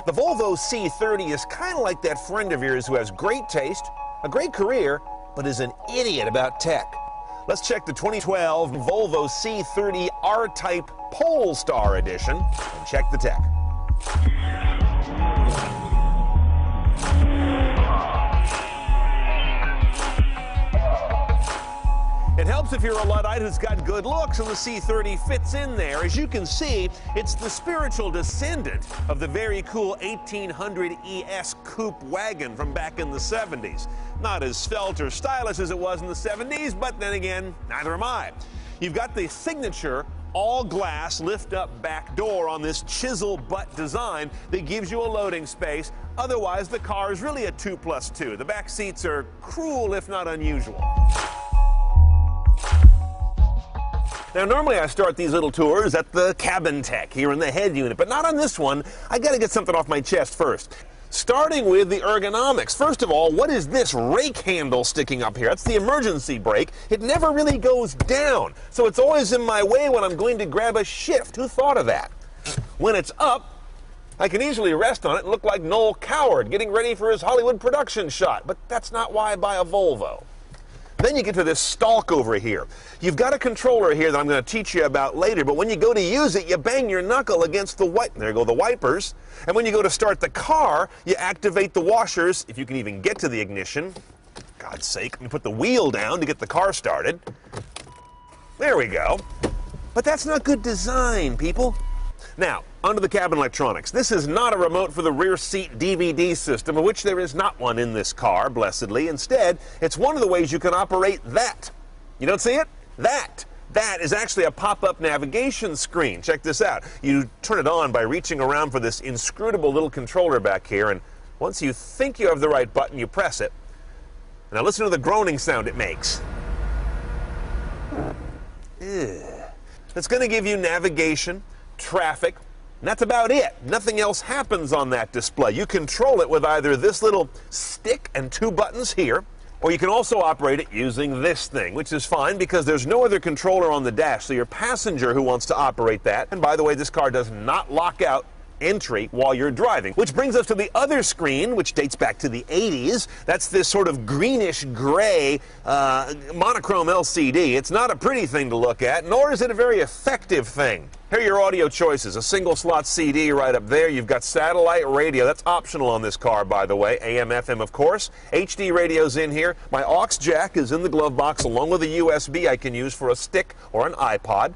The Volvo C30 is kind of like that friend of yours who has great taste, a great career, but is an idiot about tech. Let's check the 2012 Volvo C30 R-Type Polestar Edition and check the tech. It helps if you're a Luddite who's got good looks, and the C30 fits in there. As you can see, it's the spiritual descendant of the very cool 1800 ES coupe wagon from back in the 70s. Not as svelte or stylish as it was in the 70s, but then again, neither am I. You've got the signature all-glass lift-up back door on this chisel butt design that gives you a loading space. Otherwise, the car is really a 2+2. The back seats are cruel, if not unusual. Now, normally I start these little tours at the cabin tech here in the head unit, but not on this one. I got to get something off my chest first. Starting with the ergonomics. First of all, what is this rake handle sticking up here? That's the emergency brake. It never really goes down, so it's always in my way when I'm going to grab a shift. Who thought of that? When it's up, I can easily rest on it and look like Noel Coward getting ready for his Hollywood production shot, but that's not why I buy a Volvo. Then you get to this stalk over here. You've got a controller here that I'm going to teach you about later, but when you go to use it, you bang your knuckle against the there go the wipers. And when you go to start the car, you activate the washers, if you can even get to the ignition. God's sake, you put the wheel down to get the car started. There we go. But that's not good design, people. Now, onto the cabin electronics. This is not a remote for the rear seat DVD system, of which there is not one in this car, blessedly. Instead, it's one of the ways you can operate that. You don't see it? That is actually a pop-up navigation screen. Check this out. You turn it on by reaching around for this inscrutable little controller back here, and once you think you have the right button, you press it. Now listen to the groaning sound it makes. It's going to give you navigation, traffic, and that's about it. Nothing else happens on that display. You control it with either this little stick and two buttons here, or you can also operate it using this thing, which is fine because there's no other controller on the dash, so your passenger who wants to operate that, and by the way, this car does not lock out entry while you're driving. Which brings us to the other screen, which dates back to the 80s. That's this sort of greenish gray monochrome LCD. It's not a pretty thing to look at, nor is it a very effective thing. Here are your audio choices. A single slot CD right up there. You've got satellite radio. That's optional on this car, by the way. AM, FM, of course. HD radio's in here. My aux jack is in the glove box, along with a USB I can use for a stick or an iPod.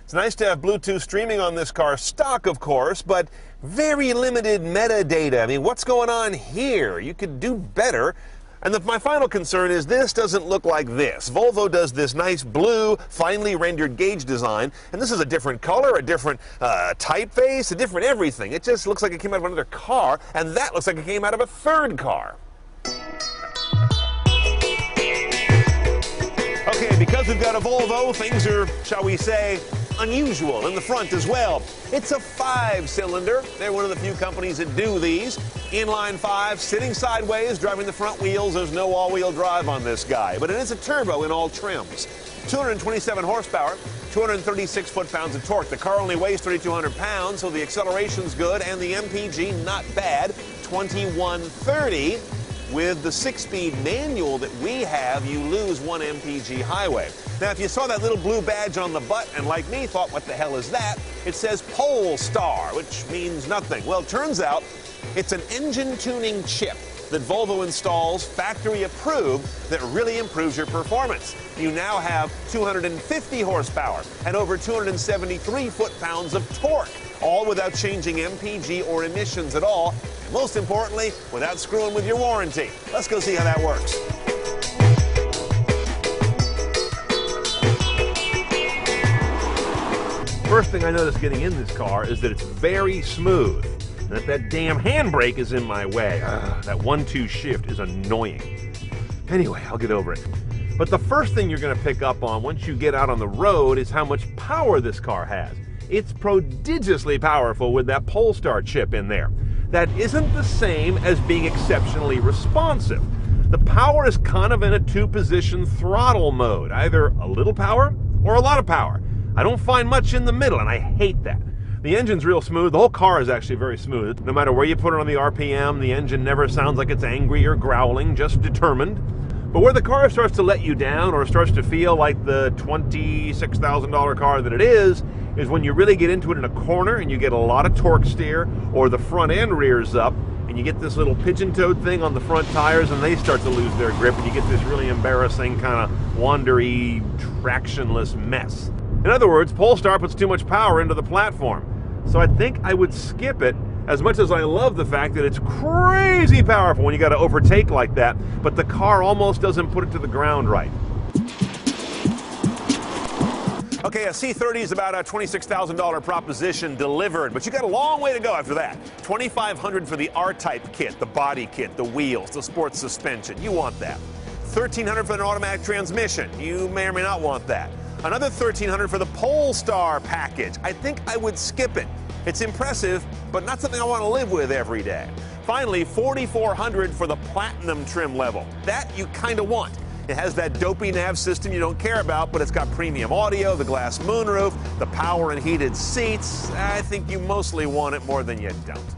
It's nice to have Bluetooth streaming on this car, stock of course, but very limited metadata. I mean, what's going on here? You could do better. And my final concern is this doesn't look like this. Volvo does this nice blue, finely rendered gauge design, and this is a different color, a different typeface, a different everything. It just looks like it came out of another car, and that looks like it came out of a third car. Okay, because we've got a Volvo, things are, shall we say, unusual in the front as well. It's a 5-cylinder. They're one of the few companies that do these. Inline 5, sitting sideways, driving the front wheels. There's no all-wheel drive on this guy, but it is a turbo in all trims. 227 horsepower, 236 foot-pounds of torque. The car only weighs 3,200 pounds, so the acceleration's good, and the MPG not bad, 2130. With the 6-speed manual that we have, you lose 1 MPG highway. Now, if you saw that little blue badge on the butt and, like me, thought, what the hell is that? It says Polestar, which means nothing. Well, it turns out it's an engine tuning chip that Volvo installs, factory approved, that really improves your performance. You now have 250 horsepower and over 273 foot-pounds of torque, all without changing MPG or emissions at all, and most importantly, without screwing with your warranty. Let's go see how that works. First thing I noticed getting in this car is that it's very smooth. That damn handbrake is in my way. That 1-2 shift is annoying. Anyway, I'll get over it. But the first thing you're going to pick up on once you get out on the road is how much power this car has. It's prodigiously powerful with that Polestar chip in there. That isn't the same as being exceptionally responsive. The power is kind of in a 2-position throttle mode, either a little power or a lot of power. I don't find much in the middle, and I hate that. The engine's real smooth. The whole car is actually very smooth. No matter where you put it on the RPM, the engine never sounds like it's angry or growling, just determined. But where the car starts to let you down or starts to feel like the $26,000 car that it is when you really get into it in a corner and you get a lot of torque steer, or the front end rears up and you get this little pigeon-toed thing on the front tires and they start to lose their grip and you get this really embarrassing kind of wandery, tractionless mess. In other words, Polestar puts too much power into the platform. So I think I would skip it, as much as I love the fact that it's crazy powerful when you got to overtake like that, but the car almost doesn't put it to the ground right. Okay, a C30 is about a $26,000 proposition delivered, but you got a long way to go after that. $2,500 for the R-Type kit, the body kit, the wheels, the sports suspension. You want that. $1,300 for an automatic transmission. You may or may not want that. Another $1,300 for the Polestar package. I think I would skip it. It's impressive, but not something I want to live with every day. Finally, $4,400 for the Platinum trim level. That you kind of want. It has that dopey nav system you don't care about, but it's got premium audio, the glass moonroof, the power and heated seats. I think you mostly want it more than you don't.